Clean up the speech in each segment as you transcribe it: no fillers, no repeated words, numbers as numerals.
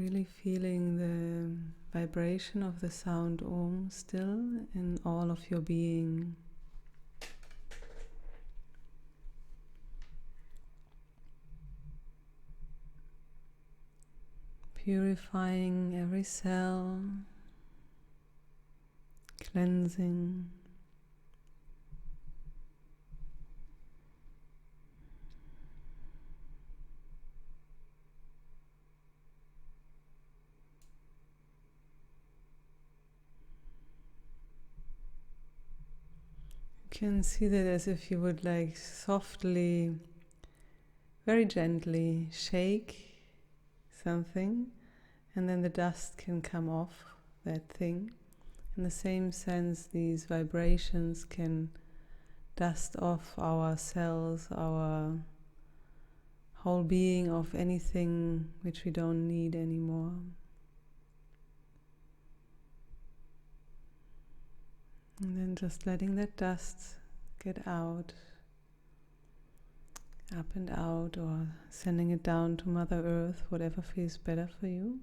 Really feeling the vibration of the sound Om still in all of your being. Purifying every cell, cleansing. You can see that as if you would like softly, very gently shake something, and then the dust can come off that thing. In the same sense, these vibrations can dust off our cells, our whole being, of anything which we don't need anymore. And then just letting that dust get out, up and out, or sending it down to Mother Earth, whatever feels better for you.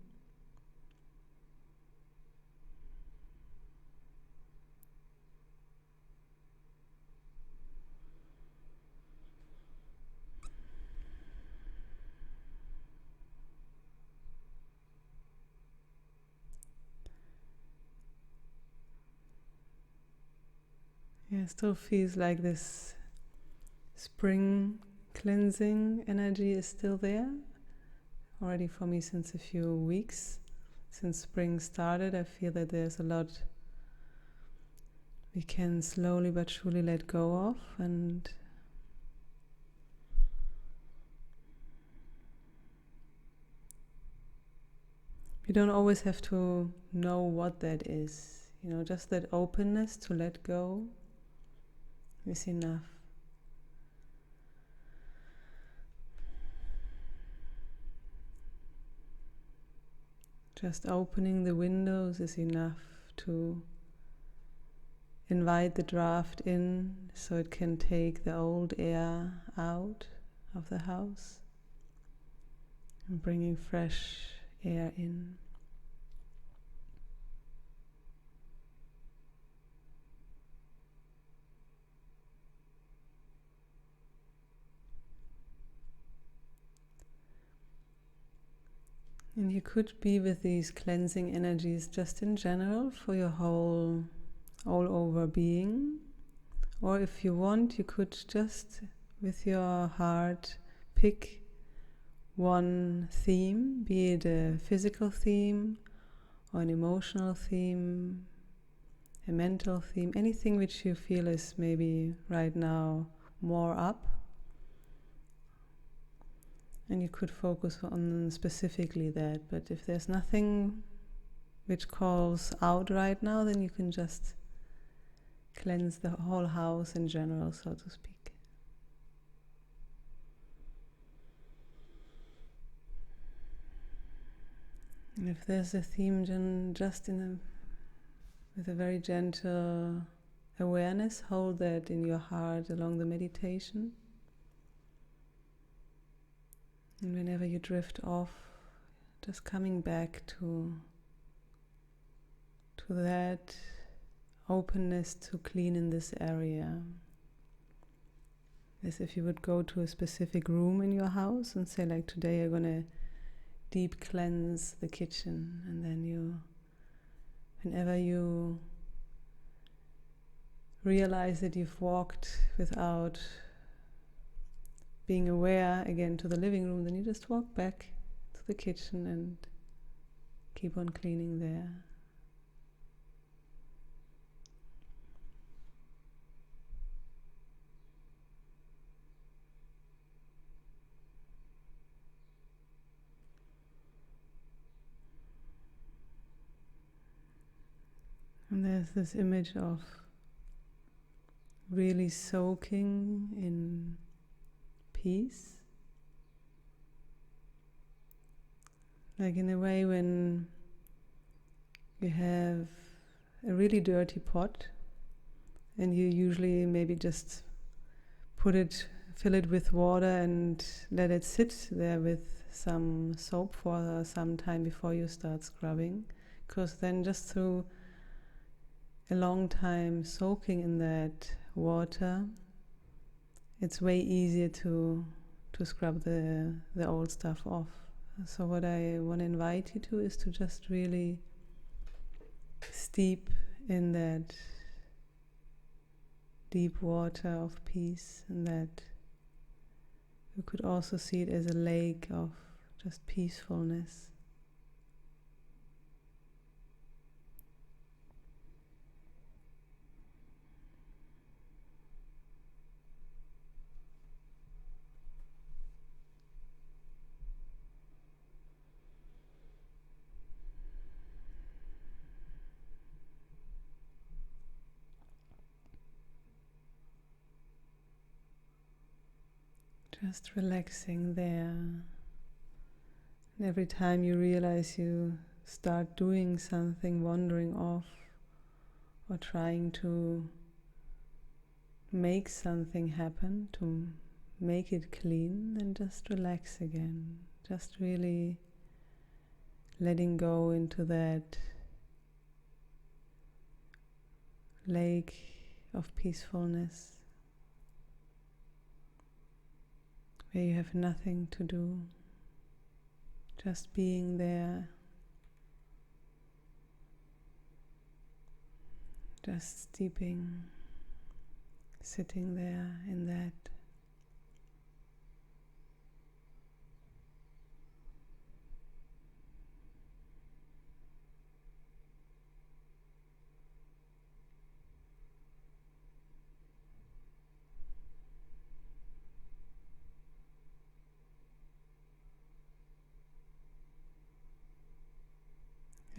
Yeah, it still feels like this spring cleansing energy is still there. Already for me since a few weeks, since spring started, I feel that there's a lot we can slowly but surely let go of, and you don't always have to know what that is. Just that openness to let go is enough. Just opening the windows is enough to invite the draft in, so it can take the old air out of the house and bringing fresh air in. And you could be with these cleansing energies just in general for your whole all over being, or if you want, you could just with your heart pick one theme, be it a physical theme or an emotional theme, a mental theme, anything which you feel is maybe right now more up. And you could focus on specifically that, but if there's nothing which calls out right now, then you can just cleanse the whole house in general, so to speak. And if there's a theme, just with a very gentle awareness, hold that in your heart along the meditation. And whenever you drift off, just coming back to that openness to clean in this area. As if you would go to a specific room in your house and say, like, today I'm gonna deep cleanse the kitchen, and then whenever you realize that you've walked without being aware again to the living room, then you just walk back to the kitchen and keep on cleaning there. And there's this image of really soaking in peace. Like in a way when you have a really dirty pot and you usually maybe just fill it with water and let it sit there with some soap for some time before you start scrubbing, because then just through a long time soaking in that water, it's way easier to scrub the old stuff off. So what I want to invite you to is to just really steep in that deep water of peace, and that you could also see it as a lake of just peacefulness. Just relaxing there. And every time you realize you start doing something, wandering off, or trying to make something happen, to make it clean, then just relax again. Just really letting go into that lake of peacefulness, where you have nothing to do, just being there, just steeping, sitting there in that.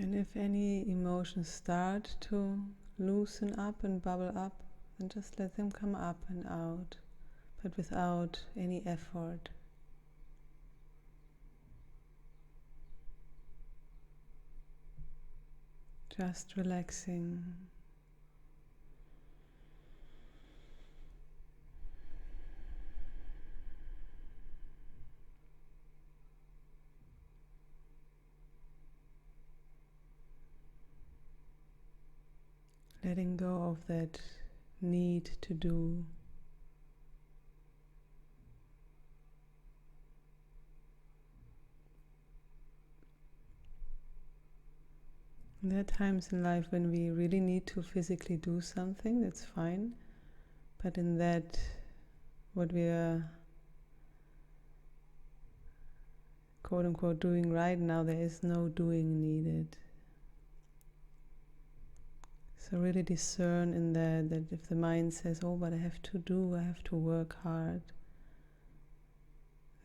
And if any emotions start to loosen up and bubble up, then just let them come up and out, but without any effort. Just relaxing. Letting go of that need to do. There are times in life when we really need to physically do something, that's fine. But in that, what we are quote unquote doing right now, there is no doing needed. So really discern in that if the mind says, oh, but I have to do, I have to work hard,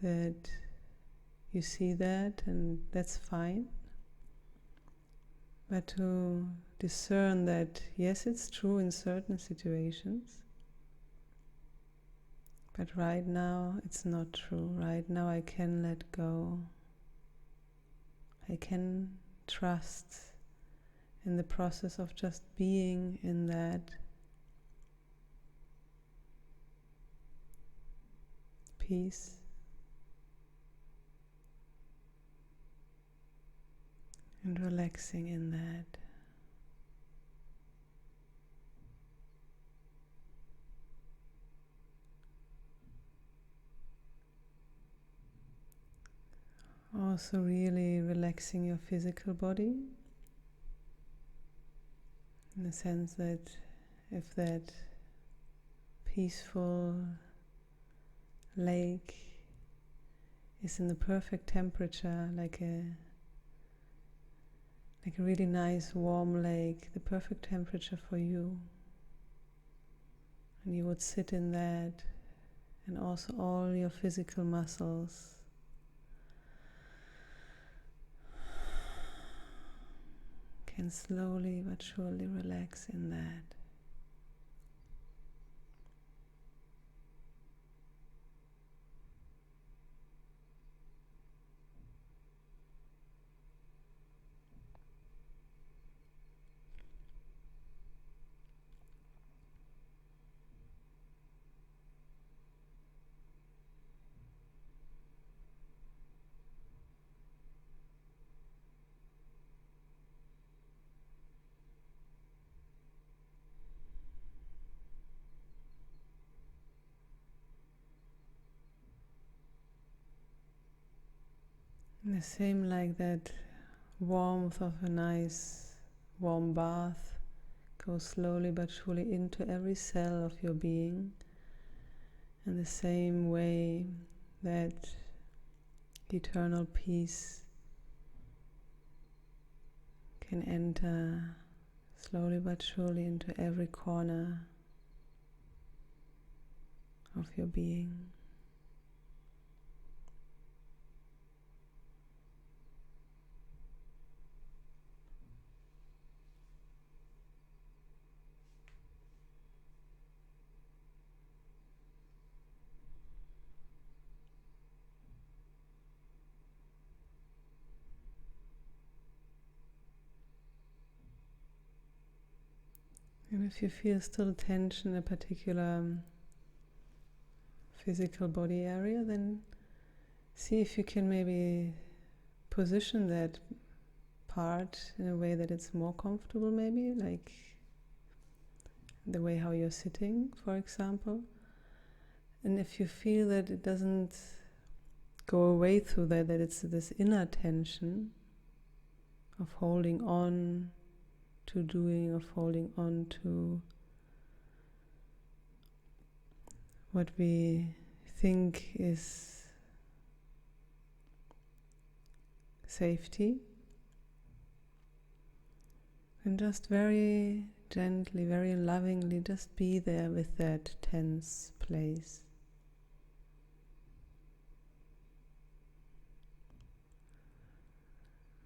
that you see that, and that's fine. But to discern that, yes, it's true in certain situations, but right now it's not true. Right now I can let go. I can trust in the process of just being in that peace. And relaxing in that. Also really relaxing your physical body, in the sense that if that peaceful lake is in the perfect temperature, like a really nice warm lake, the perfect temperature for you, and you would sit in that, and also all your physical muscles can slowly but surely relax in that. The same like that warmth of a nice warm bath goes slowly but surely into every cell of your being, and the same way that eternal peace can enter slowly but surely into every corner of your being. And if you feel still tension in a particular physical body area, then see if you can maybe position that part in a way that it's more comfortable, maybe like the way how you're sitting, for example. And if you feel that it doesn't go away through that it's this inner tension of holding on to doing, of holding on to what we think is safety, and just very gently, very lovingly just be there with that tense place.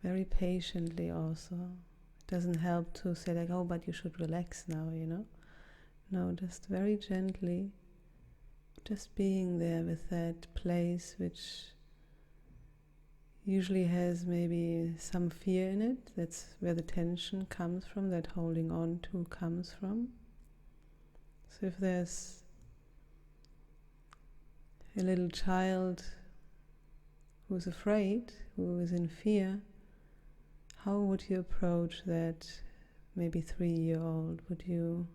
Very patiently also. It doesn't help to say like, oh, but you should relax now, you know. No, just very gently, just being there with that place which usually has maybe some fear in it. That's where the tension comes from, that holding on to comes from. So if there's a little child who's afraid, who is in fear, how would you approach that maybe 3-year-old? Would you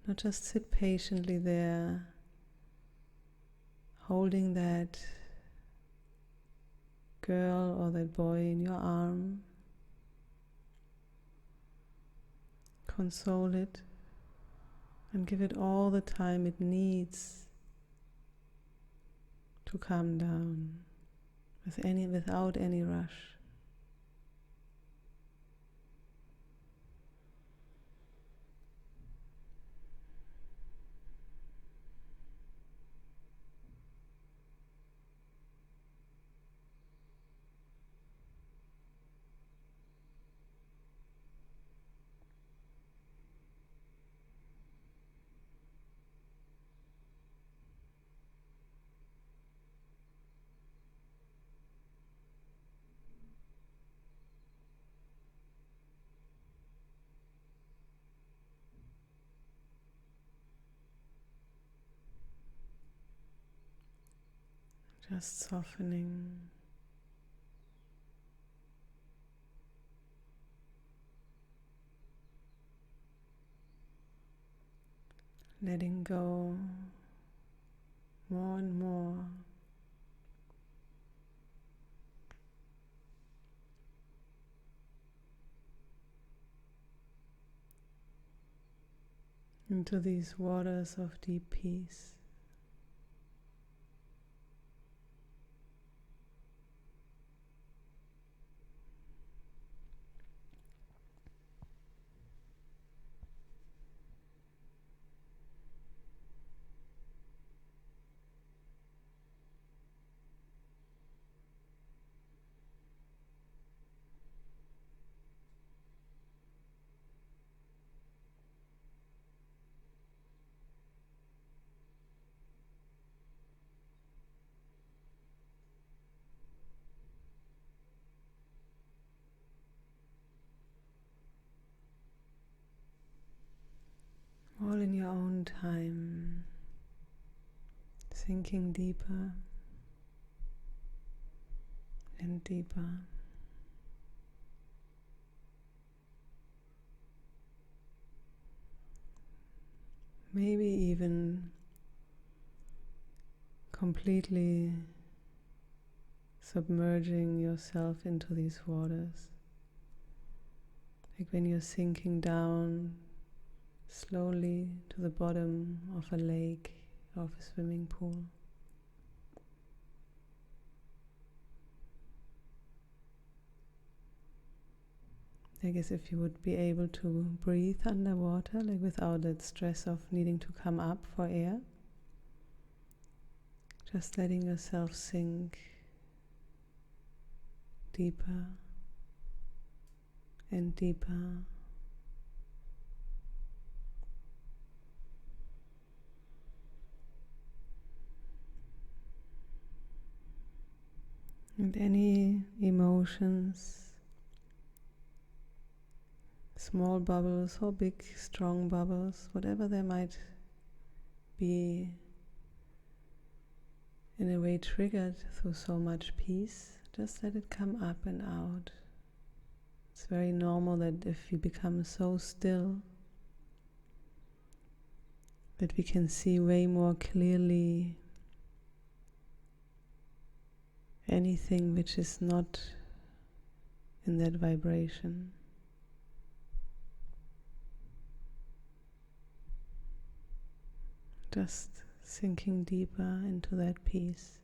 not just sit patiently there, holding that girl or that boy in your arm, console it, and give it all the time it needs to calm down, without any rush. Just softening, letting go more and more. Into these waters of deep peace. All in your own time, sinking deeper and deeper. Maybe even completely submerging yourself into these waters. Like when you're sinking down slowly to the bottom of a lake or of a swimming pool. I guess if you would be able to breathe underwater, like without that stress of needing to come up for air, just letting yourself sink deeper and deeper. And any emotions, small bubbles or big, strong bubbles, whatever they might be, in a way triggered through so much peace, just let it come up and out. It's very normal that if we become so still, that we can see way more clearly anything which is not in that vibration. Just sinking deeper into that peace.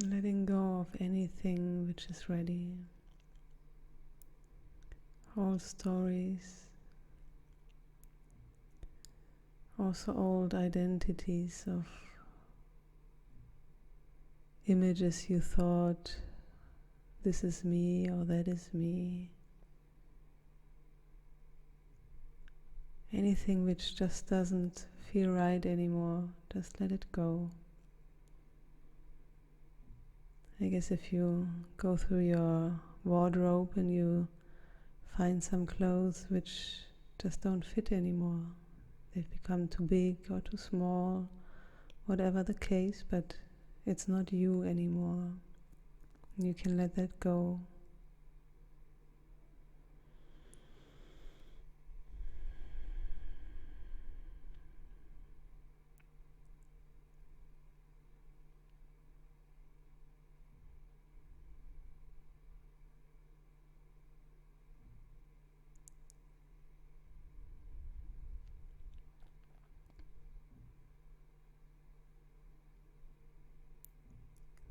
Letting go of anything which is ready. All stories, also old identities of images you thought, this is me or that is me. Anything which just doesn't feel right anymore, just let it go. I guess if you go through your wardrobe and you find some clothes which just don't fit anymore, they've become too big or too small, whatever the case, but it's not you anymore. You can let that go.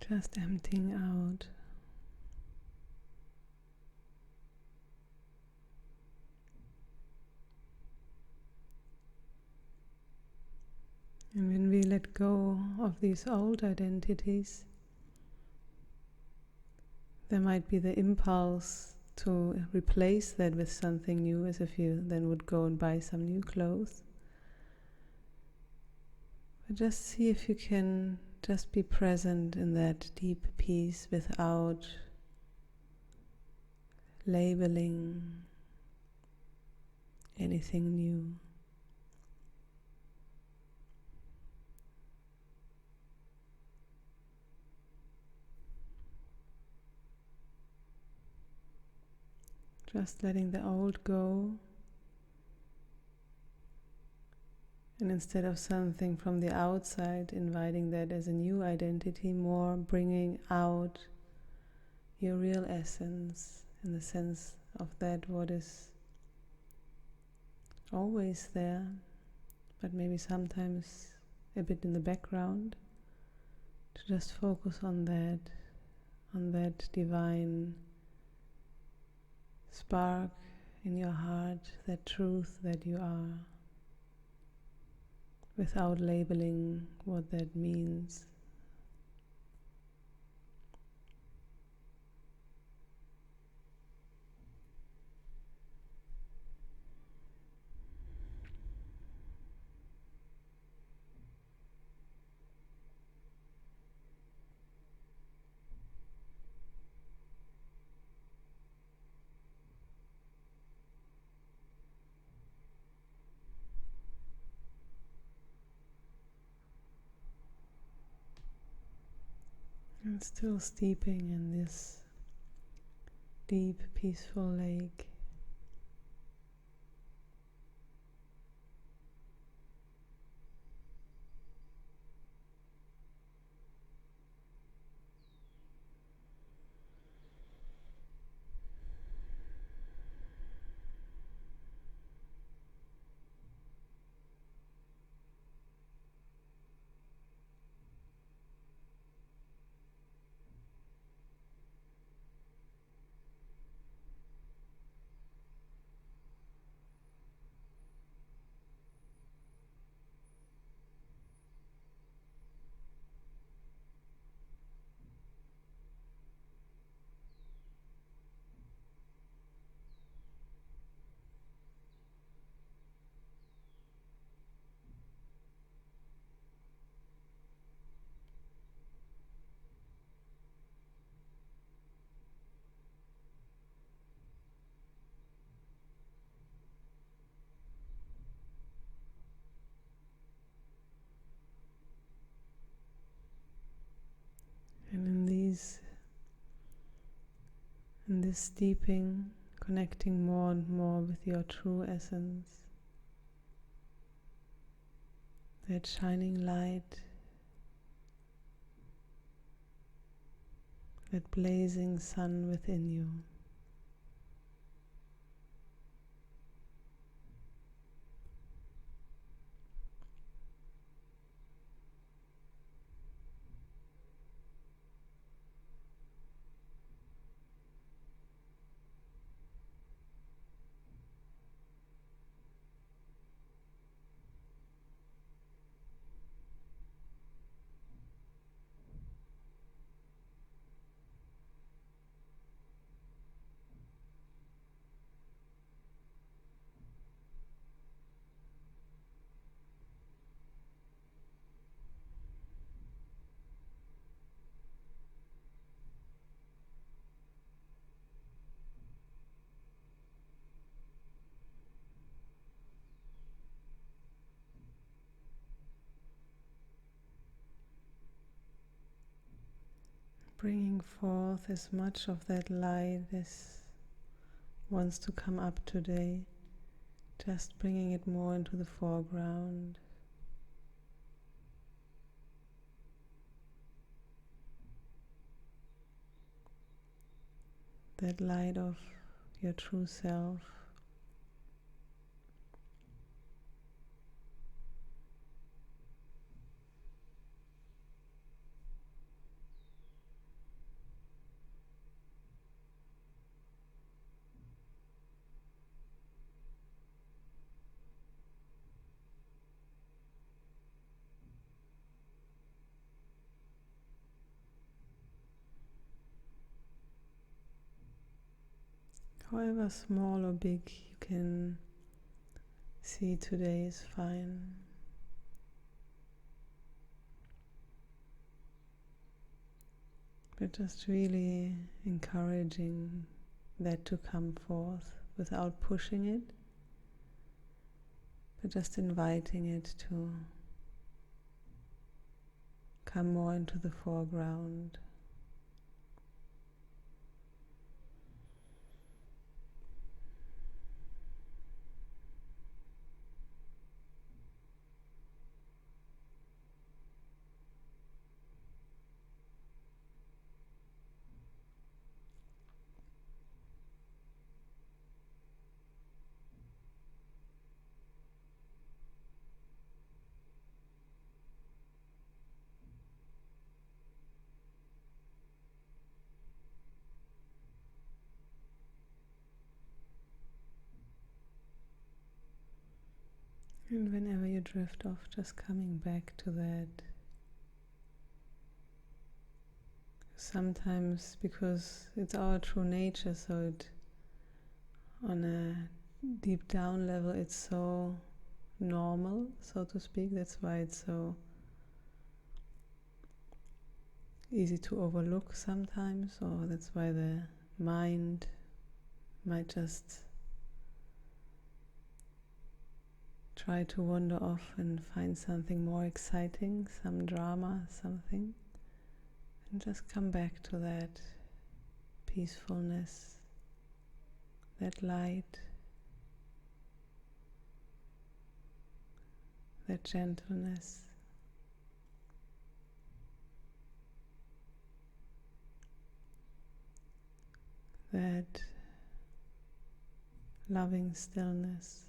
Just emptying out. And when we let go of these old identities, there might be the impulse to replace that with something new, as if you then would go and buy some new clothes. But just see if you can just be present in that deep peace without labeling anything new. Just letting the old go, and instead of something from the outside, inviting that as a new identity, more bringing out your real essence in the sense of that what is always there, but maybe sometimes a bit in the background, to just focus on that divine spark in your heart, that truth that you are, without labeling what that means. And still steeping in this deep, peaceful lake. this steeping, connecting more and more with your true essence, that shining light, that blazing sun within you. Bringing forth as much of that light as wants to come up today, just bringing it more into the foreground. That light of your true self. However small or big you can see today is fine. But just really encouraging that to come forth without pushing it, but just inviting it to come more into the foreground. And whenever you drift off, just coming back to that. Sometimes because it's our true nature, so it, on a deep down level, it's so normal, so to speak. That's why it's so easy to overlook sometimes, or that's why the mind might just try to wander off and find something more exciting, some drama, something, and just come back to that peacefulness, that light, that gentleness. That loving stillness.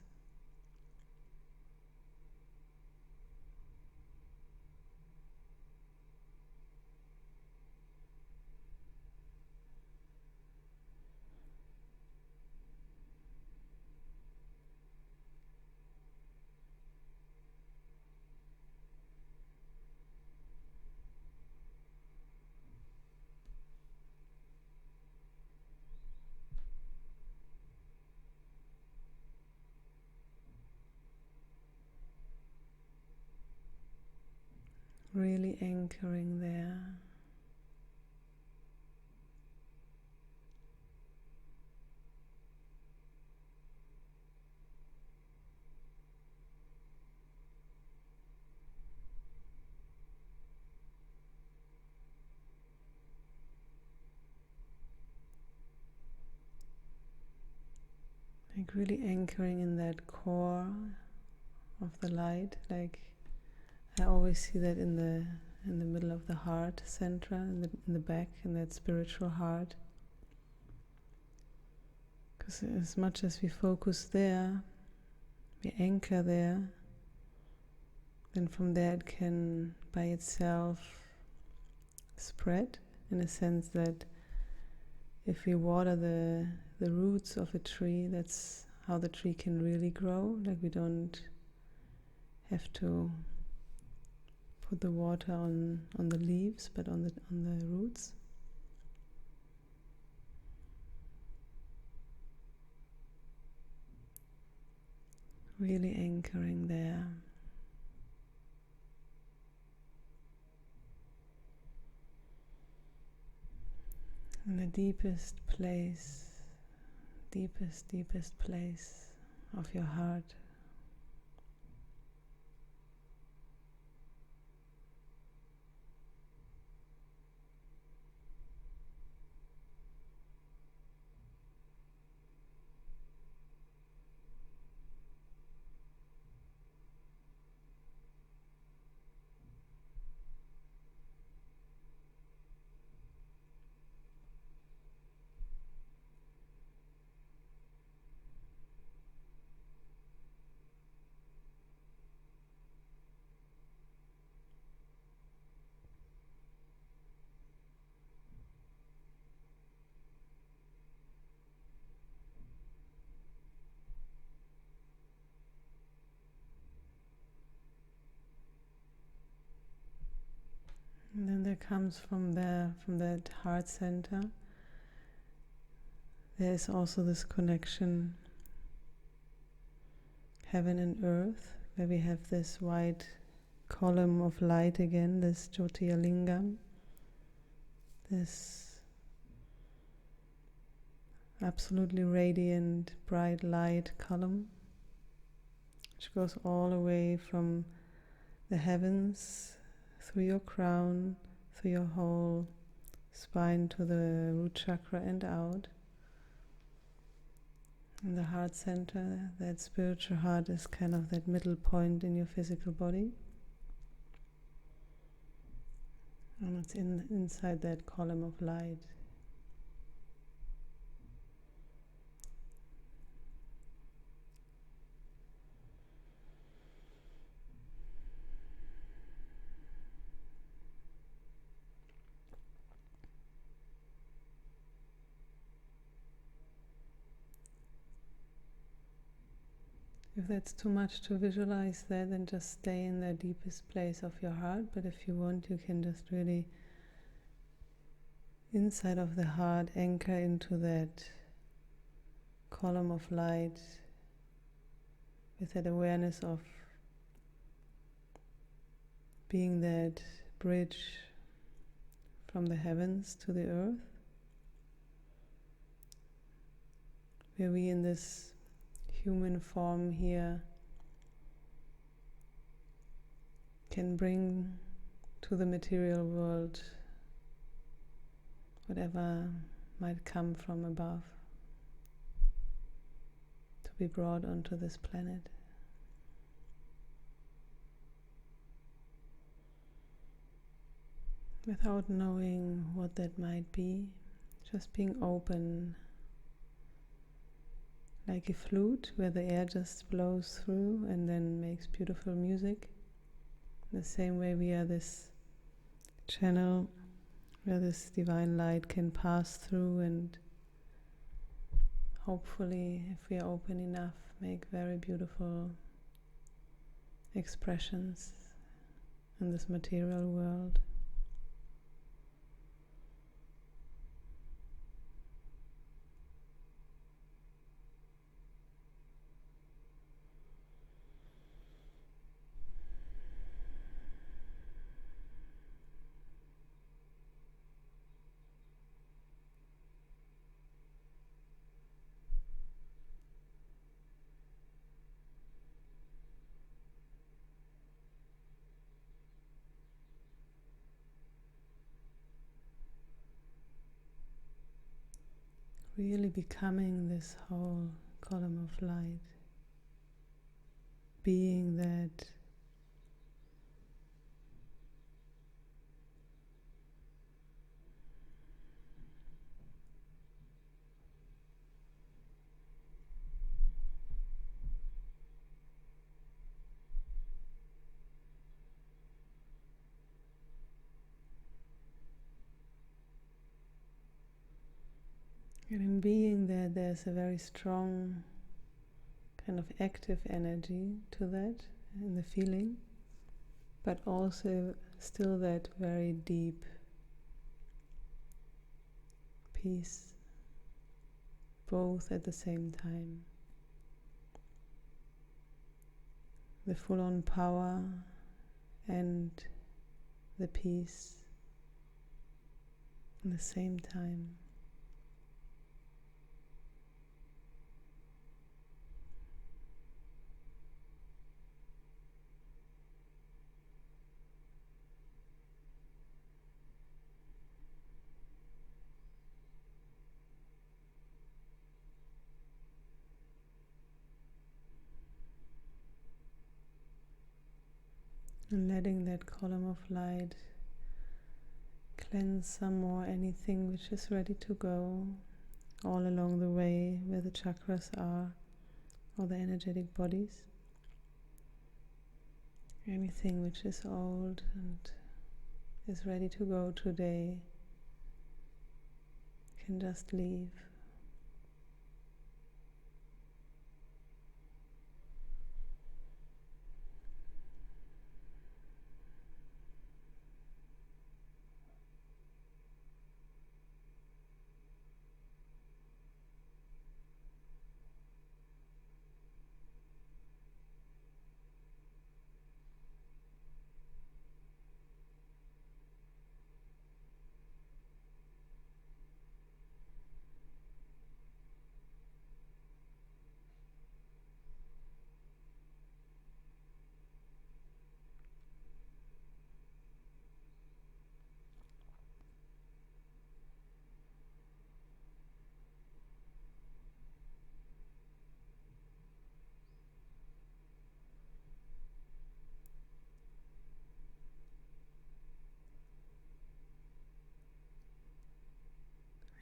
Really anchoring there. Like really anchoring in that core of the light. Like I always see that in the middle of the heart center, in the back, in that spiritual heart. Because as much as we focus there, we anchor there, then from there it can by itself spread, in a sense that if we water the roots of a tree, that's how the tree can really grow. Like we don't have to put the water on the leaves, but on the roots. Really anchoring there. In the deepest place of your heart. And then there comes from that heart center, there is also this connection, heaven and earth, where we have this white column of light again, this Jyotirlingam, this absolutely radiant, bright light column, which goes all the way from the heavens, through your crown, through your whole spine to the root chakra and out. In the heart center, that spiritual heart is kind of that middle point in your physical body. And it's inside that column of light. If that's too much to visualize that, then just stay in the deepest place of your heart. But if you want, you can just really, inside of the heart, anchor into that column of light with that awareness of being that bridge from the heavens to the earth, where we in this human form here can bring to the material world whatever might come from above to be brought onto this planet. Without knowing what that might be, just being open, like a flute where the air just blows through and then makes beautiful music. The same way we are this channel where this divine light can pass through and hopefully, if we are open enough, make very beautiful expressions in this material world. Really becoming this whole column of light, being that. And in being there, there's a very strong kind of active energy to that in the feeling, but also still that very deep peace, both at the same time. The full-on power and the peace at the same time. And letting that column of light cleanse some more anything which is ready to go all along the way where the chakras are, or the energetic bodies. Anything which is old and is ready to go today can just leave.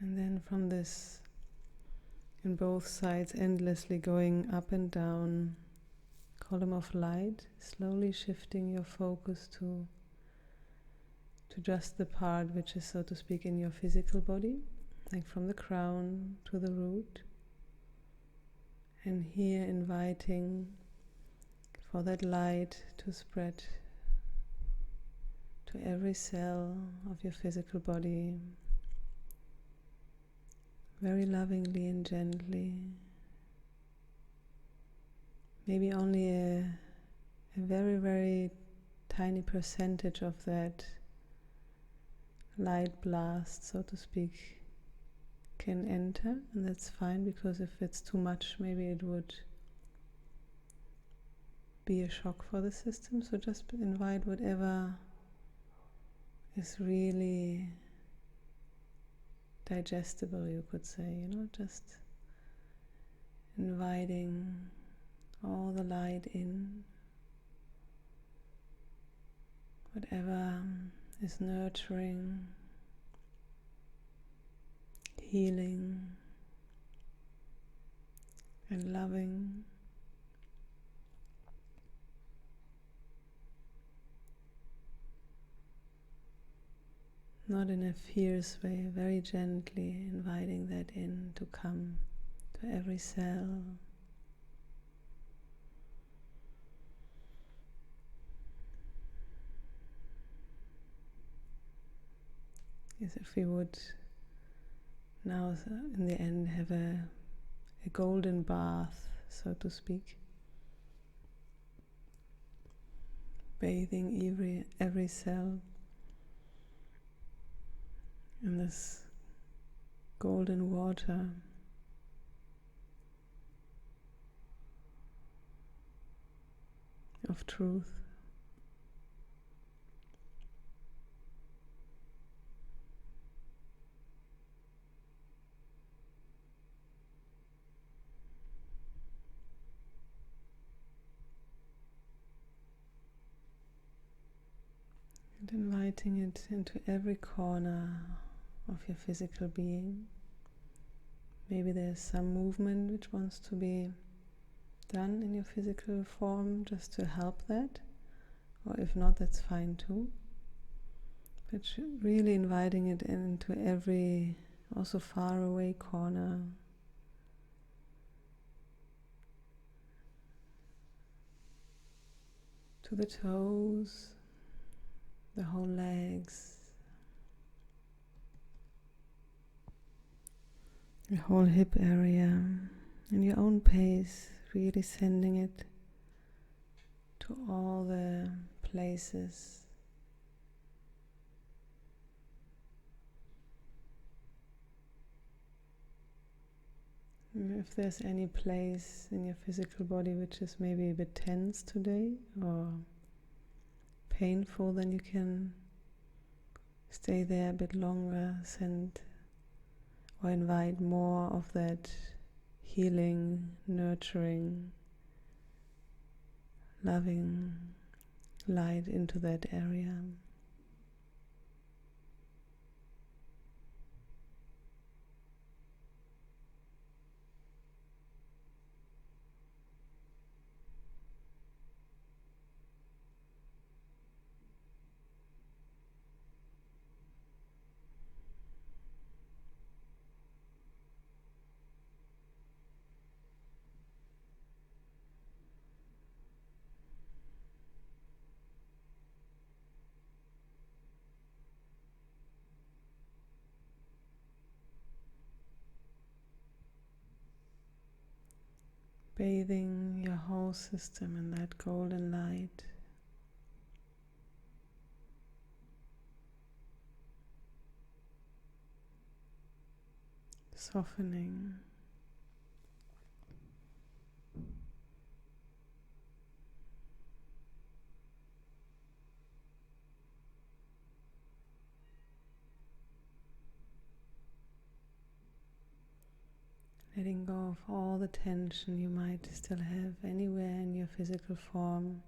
And then from this, in both sides, endlessly going up and down column of light, slowly shifting your focus to just the part which is, so to speak, in your physical body, like from the crown to the root. And here inviting for that light to spread to every cell of your physical body, very lovingly and gently. Maybe only a very, very tiny percentage of that light blast, so to speak, can enter, and that's fine, because if it's too much, maybe it would be a shock for the system. So just invite whatever is really digestible, you could say, just inviting all the light in, whatever is nurturing, healing, and loving. Not in a fierce way, very gently inviting that in to come to every cell. As if we would now, in the end, have a golden bath, so to speak, bathing every cell in this golden water of truth. inviting it into every corner of your physical being. Maybe there's some movement which wants to be done in your physical form just to help that, or if not, that's fine too. But really inviting it into every, also far away corner. To the toes, the whole legs, the whole hip area, in your own pace, really sending it to all the places. And if there's any place in your physical body which is maybe a bit tense today or painful, then you can stay there a bit longer, send or invite more of that healing, nurturing, loving light into that area. Bathing your whole system in that golden light. Softening. Letting go of all the tension you might still have anywhere in your physical form.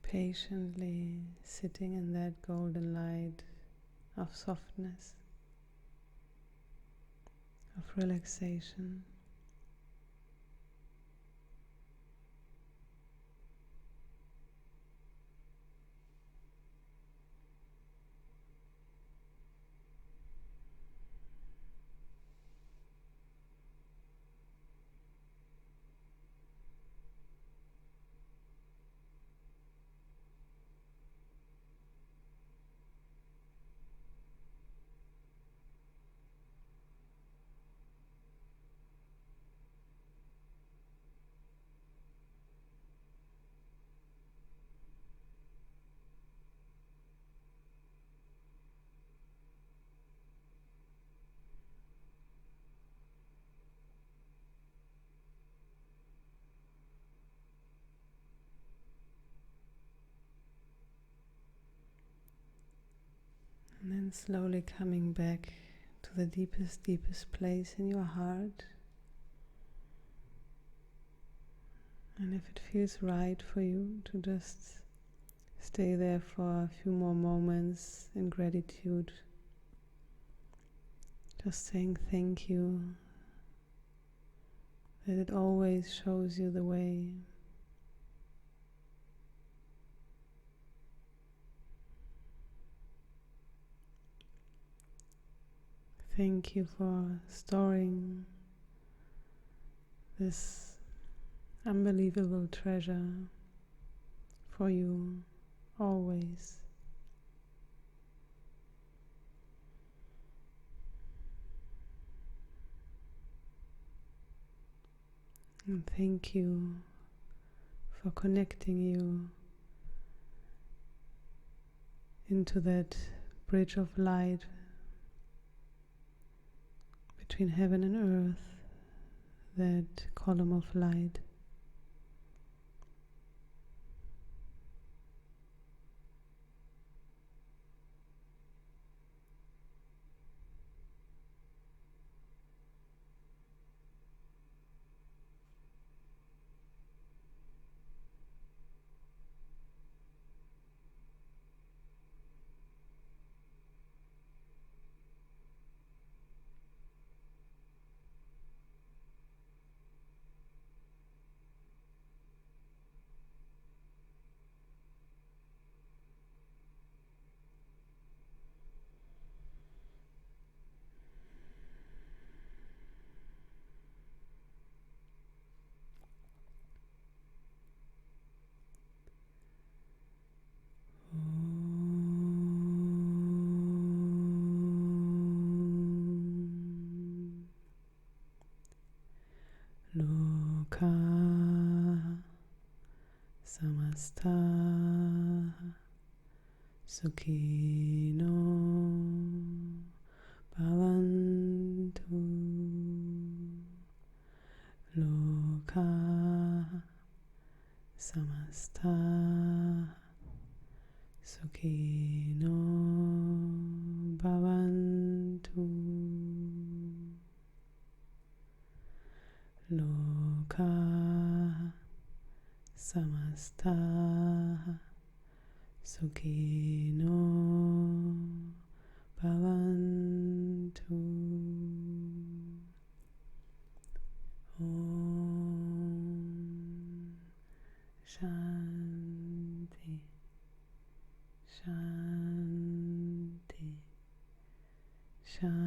Patiently sitting in that golden light of softness, of relaxation. And then slowly coming back to the deepest, deepest place in your heart. And if it feels right for you to just stay there for a few more moments in gratitude, just saying thank you, that it always shows you the way. Thank you for storing this unbelievable treasure for you always. And thank you for connecting you into that bridge of light between heaven and earth, that column of light. Loka samasta sukhino bhavantu. Loka samasta sukhino bhavantu. Loka samasta sukhino bhavantu. Om Shanti, Shanti, Shanti.